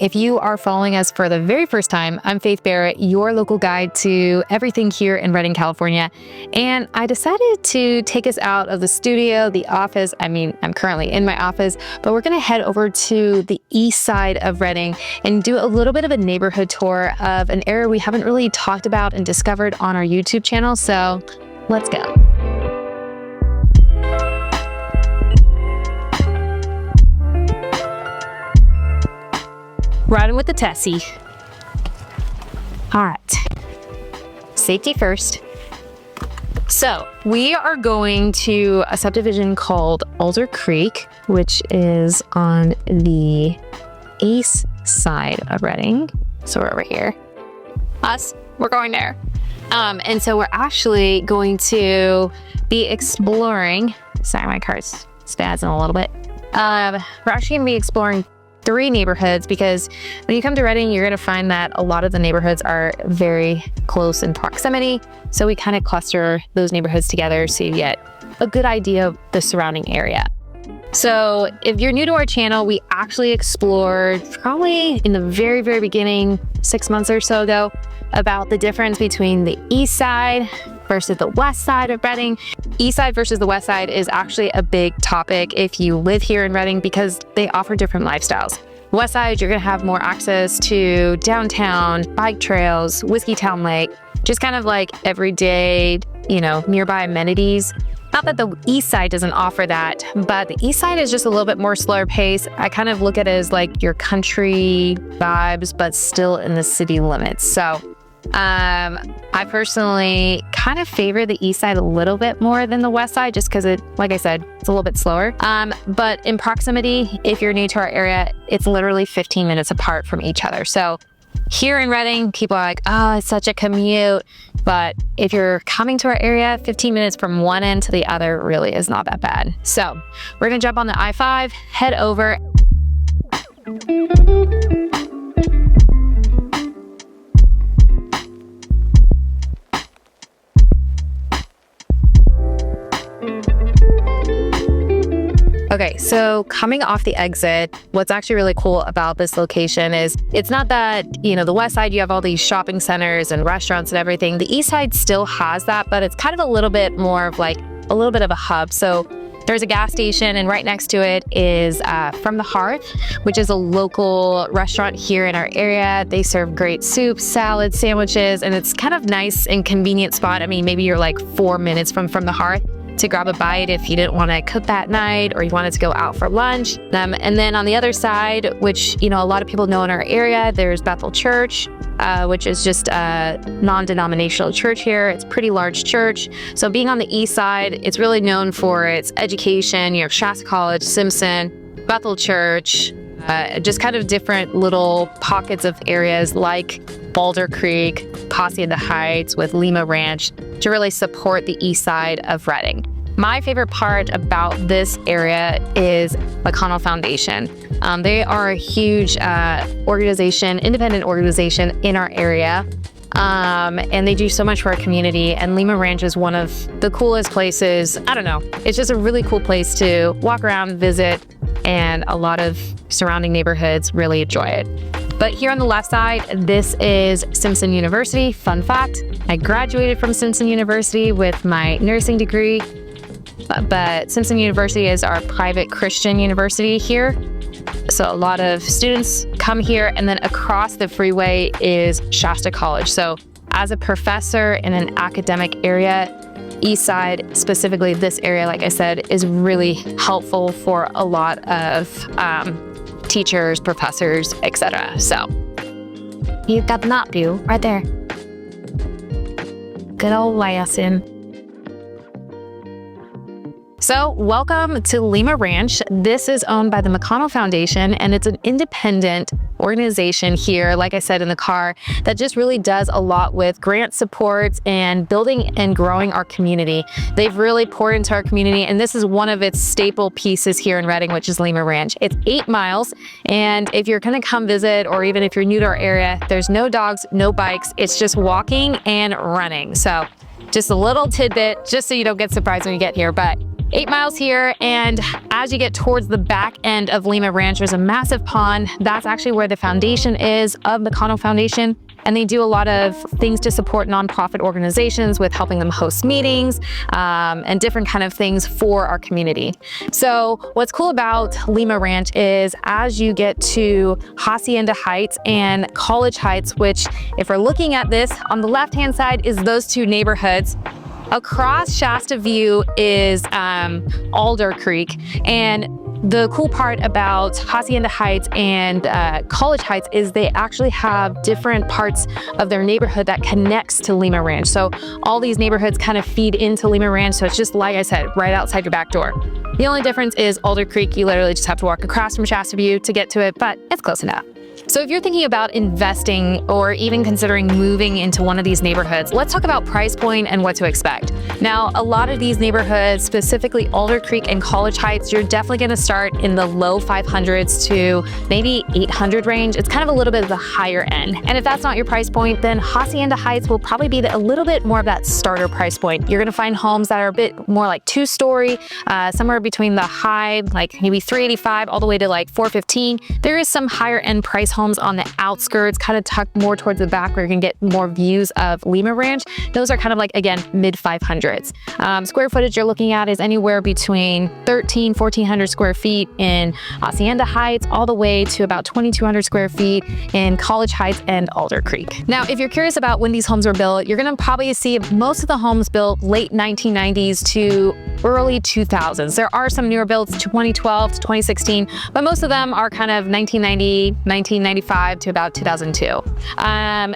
If you are following us for the very first time, I'm Faith Barrett, your local guide to everything here in Redding, California. And I decided to take us out of the studio, the office. I mean, I'm currently in my office, but we're gonna head over to the east side of Redding and do a little bit of a neighborhood tour of an area we haven't really talked about and discovered on our YouTube channel. So let's go. Riding with the Tessie. All right, safety first. So we are going to a subdivision called Alder Creek, which is on the east side of Redding. So we're over here. We're going there. And so we're actually going to be exploring, sorry, my car's spazzing a little bit. We're actually gonna be exploring 3 neighborhoods, because when you come to Redding, you're gonna find that a lot of the neighborhoods are very close in proximity. So we kind of cluster those neighborhoods together so you get a good idea of the surrounding area. So if you're new to our channel, we actually explored probably in the very, very beginning, 6 months or so ago, about the difference between the east side versus the west side of Redding. East side versus the west side is actually a big topic if you live here in Redding, because they offer different lifestyles. West side, you're gonna have more access to downtown, bike trails, Whiskey Town Lake, just kind of like everyday, nearby amenities. Not that the east side doesn't offer that, but the east side is just a little bit more slower pace. I kind of look at it as like your country vibes, but still in the city limits. So I personally kind of favor the east side a little bit more than the west side, just because like I said, it's a little bit slower. But in proximity, if you're new to our area, it's literally 15 minutes apart from each other. So here in Redding, people are like, oh, it's such a commute. But if you're coming to our area, 15 minutes from one end to the other really is not that bad. So we're gonna jump on the I-5, head over. Okay, so coming off the exit, what's actually really cool about this location is it's not that, the west side, you have all these shopping centers and restaurants and everything. The east side still has that, but it's kind of a little bit more of like a little bit of a hub. So there's a gas station, and right next to it is From the Hearth, which is a local restaurant here in our area. They serve great soups, salads, sandwiches, and it's kind of nice and convenient spot. I mean, maybe you're like 4 minutes from the Hearth to grab a bite if you didn't want to cook that night or you wanted to go out for lunch. And then on the other side, which a lot of people know in our area, there's Bethel Church, which is just a non-denominational church here. It's a pretty large church. So being on the east side, it's really known for its education. You have Shasta College, Simpson, Bethel Church, just kind of different little pockets of areas like Alder Creek, Hacienda Heights with Lema Ranch to really support the east side of Redding. My favorite part about this area is McConnell Foundation. They are a huge organization, independent organization in our area. And they do so much for our community, and Lema Ranch is one of the coolest places. I don't know, it's just a really cool place to walk around, visit, and a lot of surrounding neighborhoods really enjoy it. But here on the left side, this is Simpson University. Fun fact, I graduated from Simpson University with my nursing degree, but Simpson University is our private Christian university here. So a lot of students come here, and then across the freeway is Shasta College. So as a professor in an academic area, east side, specifically this area, like I said, is really helpful for a lot of teachers, professors, etc. So you've got the map view right there. Good old Lassen. So welcome to Lema Ranch. This is owned by the McConnell Foundation, and it's an independent organization here, like I said in the car, that just really does a lot with grant support and building and growing our community. They've really poured into our community, and this is one of its staple pieces here in Redding, which is Lema Ranch. It's 8 miles, and if you're gonna come visit, or even if you're new to our area, there's no dogs, no bikes. It's just walking and running. So just a little tidbit, just so you don't get surprised when you get here, but 8 miles here, and as you get towards the back end of Lema Ranch, there's a massive pond. That's actually where the foundation is of the Cano Foundation. And they do a lot of things to support nonprofit organizations with helping them host meetings and different kind of things for our community. So what's cool about Lema Ranch is as you get to Hacienda Heights and College Heights, which if we're looking at this on the left-hand side is those two neighborhoods. Across Shasta View is Alder Creek, and the cool part about Hacienda Heights and College Heights is they actually have different parts of their neighborhood that connects to Lema Ranch. So all these neighborhoods kind of feed into Lema Ranch. So it's just, like I said, right outside your back door. The only difference is Alder Creek, you literally just have to walk across from Shasta View to get to it, but it's close enough. So if you're thinking about investing or even considering moving into one of these neighborhoods, let's talk about price point and what to expect. Now, a lot of these neighborhoods, specifically Alder Creek and College Heights, you're definitely going to start in the low 500s to maybe 800 range. It's kind of a little bit of the higher end. And if that's not your price point, then Hacienda Heights will probably be a little bit more of that starter price point. You're going to find homes that are a bit more like 2-story, somewhere between the high, like maybe 385 all the way to like 415. There is some higher end price homes on the outskirts, kind of tucked more towards the back where you can get more views of Lema Ranch. Those are kind of like, again, mid 500s. Square footage you're looking at is anywhere between 1,400 square feet in Hacienda Heights, all the way to about 2,200 square feet in College Heights and Alder Creek. Now, if you're curious about when these homes were built, you're going to probably see most of the homes built late 1990s to early 2000s. There are some newer builds, 2012 to 2016, but most of them are kind of 1990, 1995 to about 2002.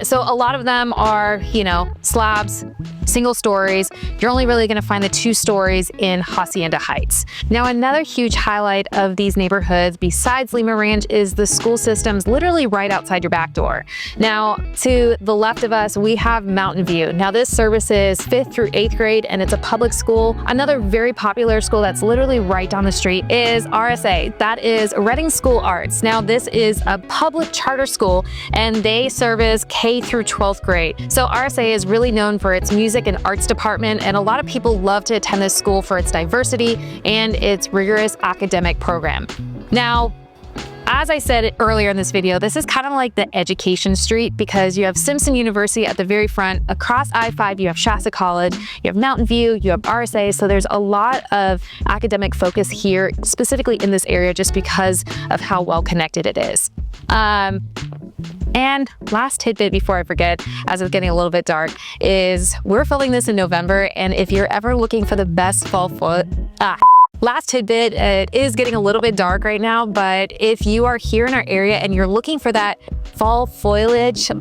So a lot of them are, you know, slabs, single stories. You're only really going to find the 2 stories in Hacienda Heights. Now, another huge highlight of these neighborhoods besides Lema Ranch is the school systems literally right outside your back door. Now, to the left of us, we have Mountain View. Now, this services 5th through 8th grade, and it's a public school. Another very popular school that's literally right down the street is RSA. That is Reading School Arts. Now, this is a public charter school, and they service K through 12th grade. So RSA is really known for its music and arts department, and a lot of people love to attend this school for its diversity and its rigorous academic program. Now, as I said earlier in this video, this is kind of like the education street because you have Simpson University at the very front. Across I-5, you have Shasta College, you have Mountain View, you have RSA. So there's a lot of academic focus here, specifically in this area, just because of how well connected it is. And last tidbit before I forget, as it's getting a little bit dark, is we're filming this in November, and if you're ever looking for the best last tidbit, it is getting a little bit dark right now, but if you are here in our area and you're looking for that fall foliage, I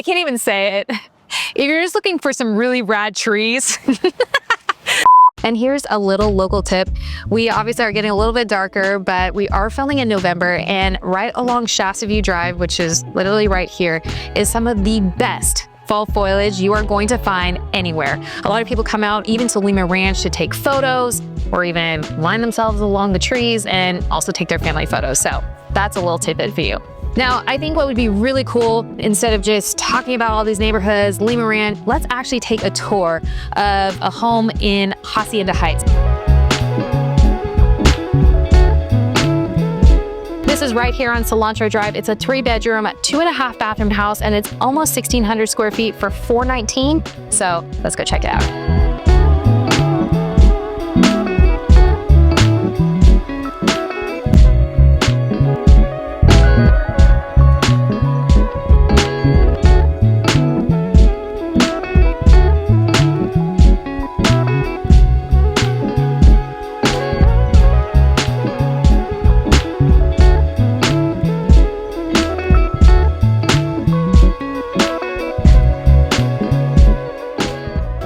can't even say it. If you're just looking for some really rad trees, and here's a little local tip. We obviously are getting a little bit darker, but we are filming in November, and right along Shasta View Drive, which is literally right here, is some of the best fall foliage you are going to find anywhere. A lot of people come out even to Lema Ranch to take photos or even line themselves along the trees and also take their family photos. So that's a little tidbit for you. Now, I think what would be really cool, instead of just talking about all these neighborhoods, Lema Ranch, let's actually take a tour of a home in Hacienda Heights. This is right here on Cilantro Drive. It's a 3-bedroom, 2.5 bathroom house, and it's almost 1,600 square feet for $419. So let's go check it out.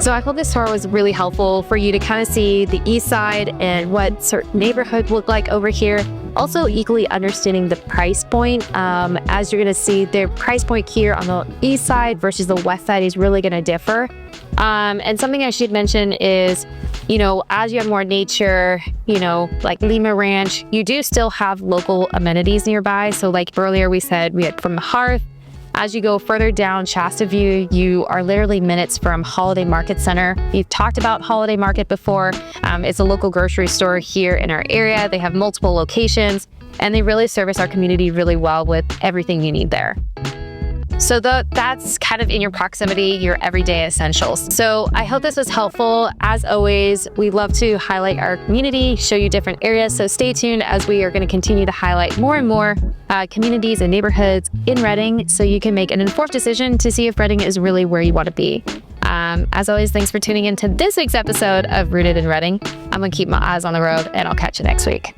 So I hope this tour was really helpful for you to kind of see the east side and what certain neighborhoods look like over here. Also equally understanding the price point. As you're going to see, their price point here on the east side versus the west side is really going to differ. And something I should mention is, you know, as you have more nature, you know, like Lema Ranch, you do still have local amenities nearby. So like earlier we said, we had from the hearth As you go further down Shasta View, you are literally minutes from Holiday Market Center. We've talked about Holiday Market before. It's a local grocery store here in our area. They have multiple locations, and they really service our community really well with everything you need there. So that's kind of in your proximity, your everyday essentials. So I hope this was helpful. As always, we love to highlight our community, show you different areas. So stay tuned as we are going to continue to highlight more and more communities and neighborhoods in Redding so you can make an informed decision to see if Redding is really where you want to be. As always, thanks for tuning in to this week's episode of Rooted in Redding. I'm going to keep my eyes on the road, and I'll catch you next week.